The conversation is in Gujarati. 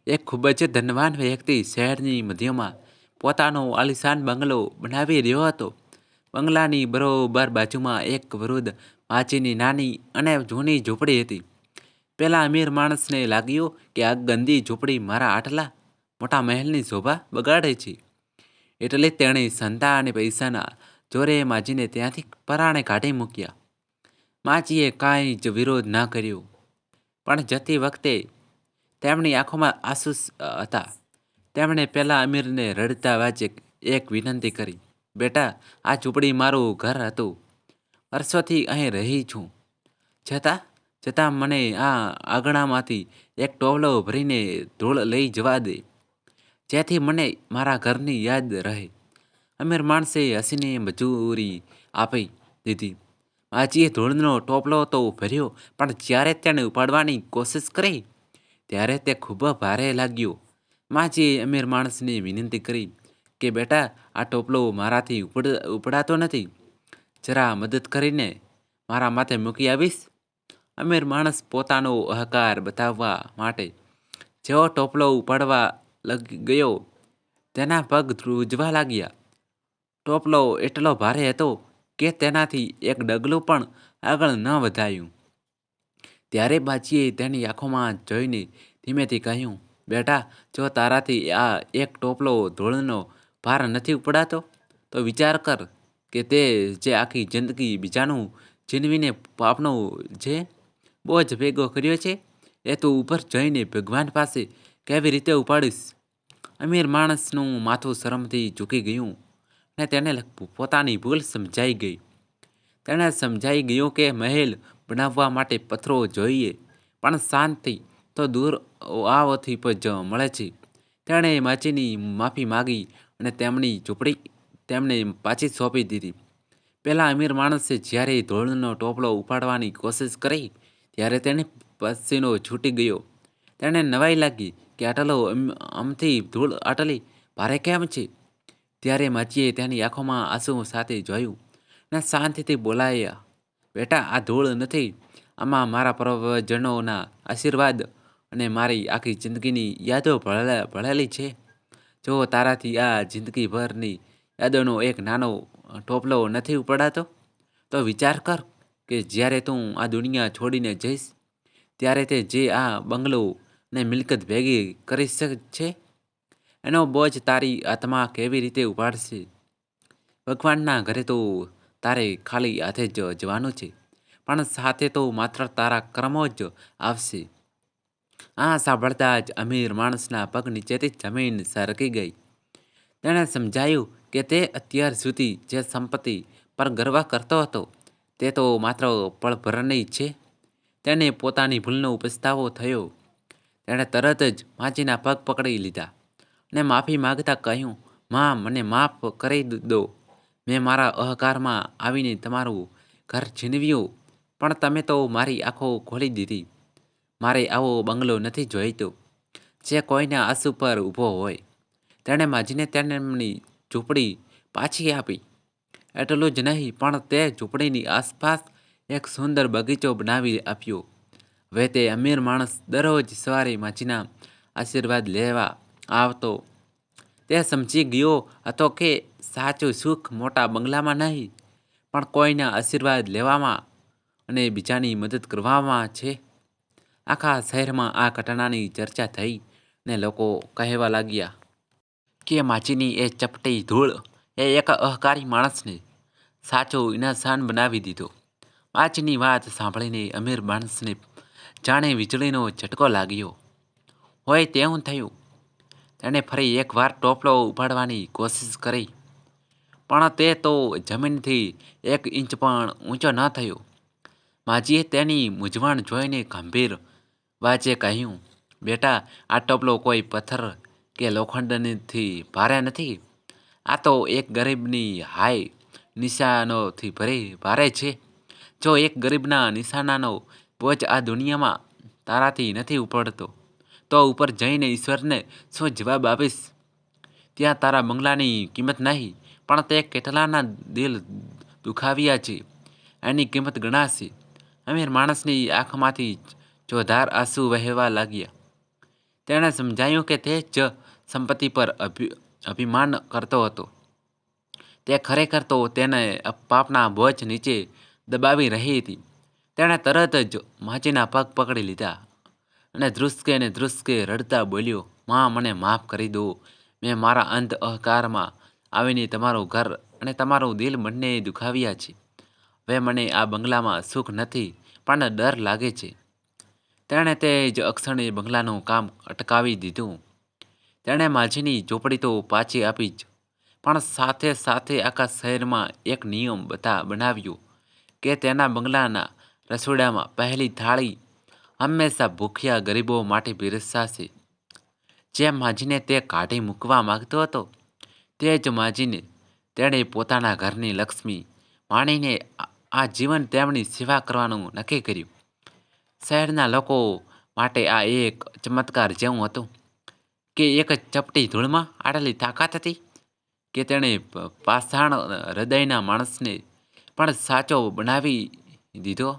એક ખૂબ જ ધનવાન વ્યક્તિ શહેરની મધ્યમાં પોતાનો આલિશાન બંગલો બનાવી રહ્યો હતો. બંગલાની બરોબર બાજુમાં એક વૃદ્ધ માછીની નાની અને જૂની ઝૂંપડી હતી. પેલા અમીર માણસને લાગ્યું કે આ ગંદી ઝૂંપડી મારા આટલા મોટા મહેલની શોભા બગાડે છે. એટલે તેણે સંતા અને પૈસાના જોરે માજીને ત્યાંથી પરાણે કાઢી મૂક્યા. માજીએ કાંઈ જ વિરોધ ના કર્યો, પણ જતી વખતે તેમની આંખોમાં આંસુ હતા. તેમણે પેલા અમીરને રડતા વાચે એક વિનંતી કરી, બેટા, આ ઝૂંપડી મારું ઘર હતું. વર્ષોથી અહીં રહી છું. છતાં મને આ આંગણામાંથી એક ટોપલો ભરીને ધૂળ લઈ જવા દે, જેથી મને મારા ઘરની યાદ રહે. અમીર માણસે હસીને મજૂરી આપી દીધી. માજીએ ધૂળનો ટોપલો તો ભર્યો, પણ જ્યારે તેણે ઉપાડવાની કોશિશ કરી ત્યારે તે ખૂબ ભારે લાગ્યો. માજીએ અમીર માણસને વિનંતી કરી કે બેટા, આ ટોપલો મારાથી ઉપડાતો નથી. જરા મદદ કરીને મારા માથે મૂકી આવીશ. અમીર માણસ પોતાનો અહંકાર બતાવવા માટે જેવો ટોપલો ઉપાડવા ગયો, તેના પગ ધ્રુજવા લાગ્યા. ટોપલો એટલો ભારે હતો કે તેનાથી એક ડગલું પણ આગળ ન વધાયું. ત્યારે બાજીએ તેની આંખોમાં જોઈને ધીમેથી કહ્યું, બેટા, જો તારાથી આ એક ટોપલો ધૂળનો ભાર નથી ઉપડાતો, તો વિચાર કર કે તે જે આખી જિંદગી બીજાનું છીનવીને પાપનો જે બોજ ભેગો કર્યો છે, એ તું ઉપર જઈને ભગવાન પાસે કેવી રીતે ઉપાડીશ? અમીર માણસનું માથું શરમથી ઝૂકી ગયું અને તેને પોતાની ભૂલ સમજાઈ ગઈ. તેને સમજાઈ ગયું કે મહેલ બનાવવા માટે પથ્થરો જોઈએ, પણ શાંતિ તો દૂર આવવાથી જ મળે છે. તેણે માજીની માફી માગી અને તેમની ઝૂંપડી તેમને પાછી સોંપી દીધી. પેલા અમીર માણસે જ્યારે ધૂળનો ટોપલો ઉપાડવાની કોશિશ કરી ત્યારે તેને પસીનો છૂટી ગયો. તેને નવાઈ લાગી કે અમથી ધૂળ આટલી ભારે કેમ છે. ત્યારે માજીએ તેની આંખોમાં આંસુ સાથે જોયું અને શાંતિથી બોલાયા, બેટા, આ ધૂળ નથી, આમાં મારા પૂર્વજોના આશીર્વાદ અને મારી આખી જિંદગીની યાદો ભળેલી છે. જો તારાથી આ જિંદગીભરની યાદોનો એક નાનો ટોપલો નથી ઉપડાતો, તો વિચાર કર કે જ્યારે તું આ દુનિયા છોડીને જઈશ ત્યારે તે જે આ બંગલો ને મિલકત ભેગી કરી છે, એનો બોજ તારી આત્મા કેવી રીતે ઉપાડશે? ભગવાનના ઘરે તો તારે ખાલી હાથે જ જવાનું છે, પણ સાથે તો માત્ર તારા કર્મો જ આવશે. આ સાંભળતા જ અમીર માણસના પગ નીચેથી જમીન સરકી ગઈ. તેણે સમજાયું કે તે અત્યાર સુધી જે સંપત્તિ પર ગર્વ કરતો હતો તે તો માત્ર પળભરની છે. તેને પોતાની ભૂલનો પસ્તાવો થયો. તેણે તરત જ માજીના પગ પકડી લીધા અને માફી માગતા કહ્યું, માં, મને માફ કરી દો. મેં મારા અહંકારમાં આવીને તમારું ઘર છીનવ્યું, પણ તમે તો મારી આંખો ખોલી દીધી. મારે આવો બંગલો નથી જોઈતો જે કોઈના આંસુ પર ઊભો હોય. તેણે માજીને તેમની ઝૂંપડી પાછી આપી. એટલું જ નહીં, પણ તે ઝૂંપડીની આસપાસ એક સુંદર બગીચો બનાવી આપ્યો. હવે તે અમીર માણસ દરરોજ સવારે માજીના આશીર્વાદ લેવા આવતો. તે સમજી ગયો હતો કે સાચું સુખ મોટા બંગલામાં નહીં, પણ કોઈના આશીર્વાદ લેવામાં અને બીજાની મદદ કરવામાં છે. આખા શહેરમાં આ ઘટનાની ચર્ચા થઈ ને લોકો કહેવા લાગ્યા કે માજીની એ ચપટી ધૂળ એ એક અહંકારી માણસને સાચો ઇન્સાન બનાવી દીધો. માજીની વાત સાંભળીને અમીર માણસને જાણે વીજળીનો ઝટકો લાગ્યો હોય તેવું થયું. તેણે ફરી એકવાર ટોપલો ઉપાડવાની કોશિશ કરી, પણ તે તો જમીનથી 1 ઇંચ પણ ઊંચો ન થયો. માજીએ તેની મૂંઝવણ જોઈને ગંભીર વાચે કહ્યું, બેટા, આ ટોપલો કોઈ પથ્થર કે લોખંડથી ભારે નથી. આ તો એક ગરીબની હાય નિશાનોથી ભારે છે. જો એક ગરીબના નિશાનાનો બોજ આ દુનિયામાં તારાથી નથી ઉપડતો, તો ઉપર જઈને ઈશ્વરને શું જવાબ આપીશ? ત્યાં તારા બંગલાની કિંમત નહીં, પણ તે કેટલાના દિલ દુખાવ્યા છે એની કિંમત ગણાશે. અમીર માણસની આંખમાંથી ચોધાર આંસુ વહેવા લાગ્યા. તેણે સમજાયું કે તે જ સંપત્તિ પર અભિમાન કરતો હતો. તે ખરેખર તો તેને પાપના બોજ નીચે દબાવી રહી હતી. તેણે તરત જ માજીના પગ પકડી લીધા અને ધ્રુસકે રડતા બોલ્યો, માં, મને માફ કરી દો. મેં મારા અંધ અહંકારમાં આવીને તમારું ઘર અને તમારું દિલ બંને દુખાવ્યા છે. હવે મને આ બંગલામાં સુખ નથી, પણ ડર લાગે છે. તેણે તે જ અક્ષણે બંગલાનું કામ અટકાવી દીધું. તેણે માજીની ઝૂંપડી તો પાછી આપી જ, પણ સાથે સાથે આખા શહેરમાં એક નિયમ બનાવ્યો કે તેના બંગલાના રસોડામાં પહેલી થાળી હંમેશા ભૂખ્યા ગરીબો માટે પીરસાશે. જેમ માજીને તે કાઢી મૂકવા માગતો હતો, તે જ માજીને તેણે પોતાના ઘરની લક્ષ્મી માણીને આ જીવન તેમની સેવા કરવાનું નક્કી કર્યું. શહેરના લોકો માટે આ એક ચમત્કાર જેવું હતું કે એક ચપટી ધૂળમાં આટલી તાકાત હતી કે તેણે પાષાણ હૃદયના માણસને પણ સાચો બનાવી દીધો.